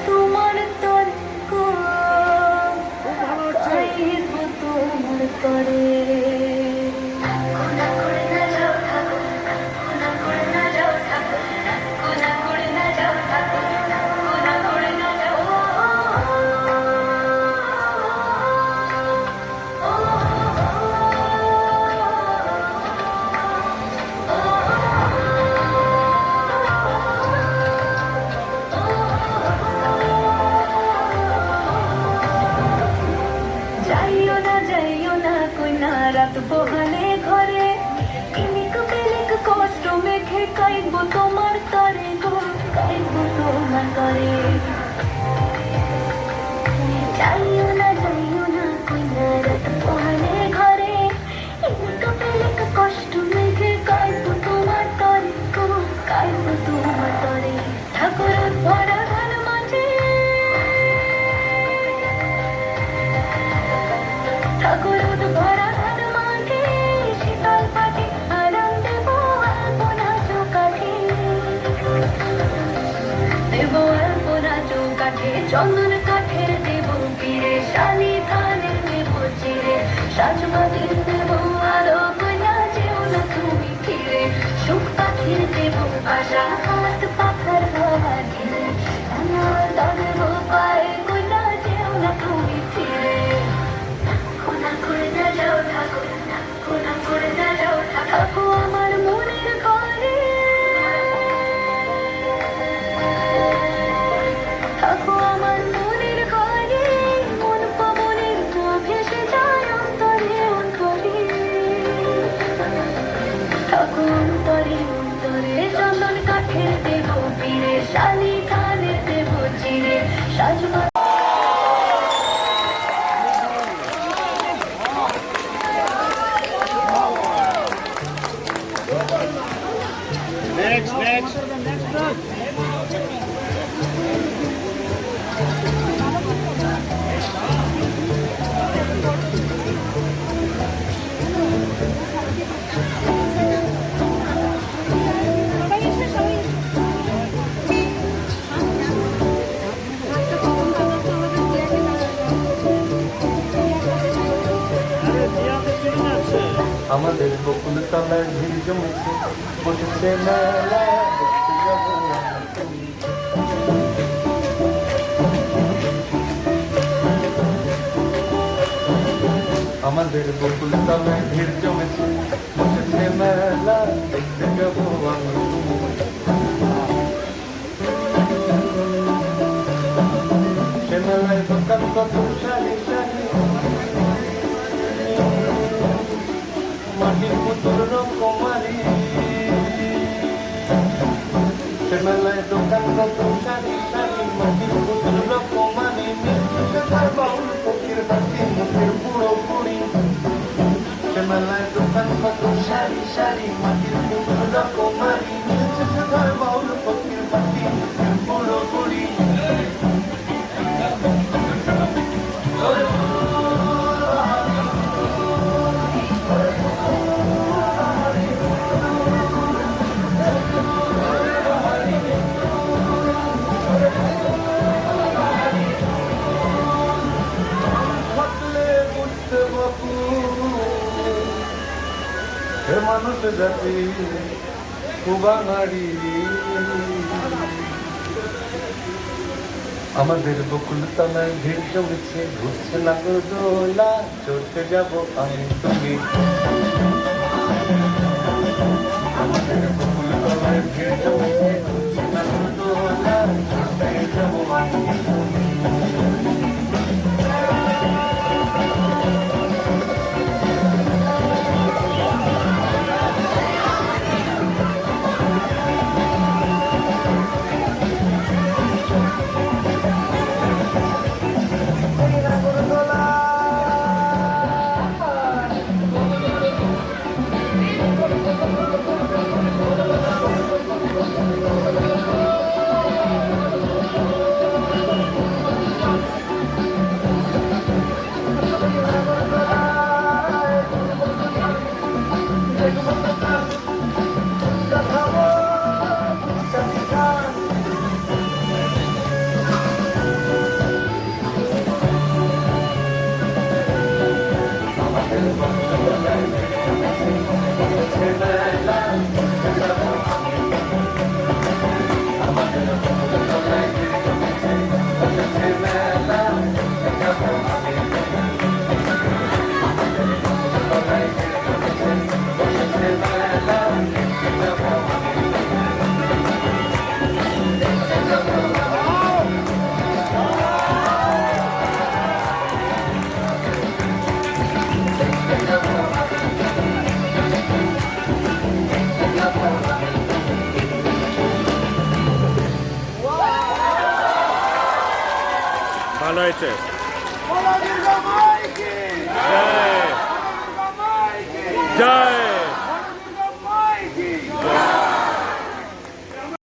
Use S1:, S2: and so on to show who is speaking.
S1: তোমার তরে গো গাইব তোমার তরে রাত বহালে ঘরে ইনিক বেলিক কষ্ট মেঘে কাইব তোমার তরে গো কাইব তোমার তরে যাইও না কইনা রাত বহালে ঘরে ইনিক বেলিক কষ্ট মেঘে কাইব তোমার তরে গো কাইব তোমার তরে ঠাকুর ভরা ঘর মাঝে ঠাকুর ভরা চন্দন কাঠের দেব পীরে শালি ধানের দেব চিরে সাজবাতির দেব আরো কইয়া যেও না তুমি ফিরে সুখ পাখির দেব আশা হাত পাখার হাওয়া ঘিরে আমার দাদেব পায়ে কইয়া যেও না তুমি ফিরে কোনা করে না যাও ঠাকুর কোনা করে না যাও ঠাকুর আমার মনের ঘরে চন্দন কাঠের দেব পীরে শালি ধানের দেব চিরে সাজবা
S2: Next.
S3: আমাদের বকুল তলায় ভিড় জমেছে বসেছে মেলা দেখতে যাবো আমাদের বকুল তলায় ভিড় জমেছে বসেছে মেলা দেখতে যাবো আমি সে মেলায় দোকান কত সারি সারি মাটির পুতুল রকমারি সে মেলায় দোকান কত সারি সারি মাটির পুতুল রকমারি বাউল পক্ষের বাতি মুখের বুড়ো বুড়ি সে মেলায় দোকান কত সারি সারি মাটির পুতুল রকমারি বাউল পক্ষের বাতি মুখের বুড়ো বুড়ি মানুষ জাতি কুবাঙাড়ি আমাদের বকুল তলায় ভিড় জমেছে ঘুরছে না গো দোলা চড়তে যাবো আমি তুমি আমাদের বকুল তলায় ভিড় জমেছে ঘুরছে না গো দোলা চড়তে যাবো আমি তুমি
S2: হয়েছে।
S3: বলো দুর্গা মাই কি
S2: জয়
S3: দুর্গা মাই কি
S2: জয়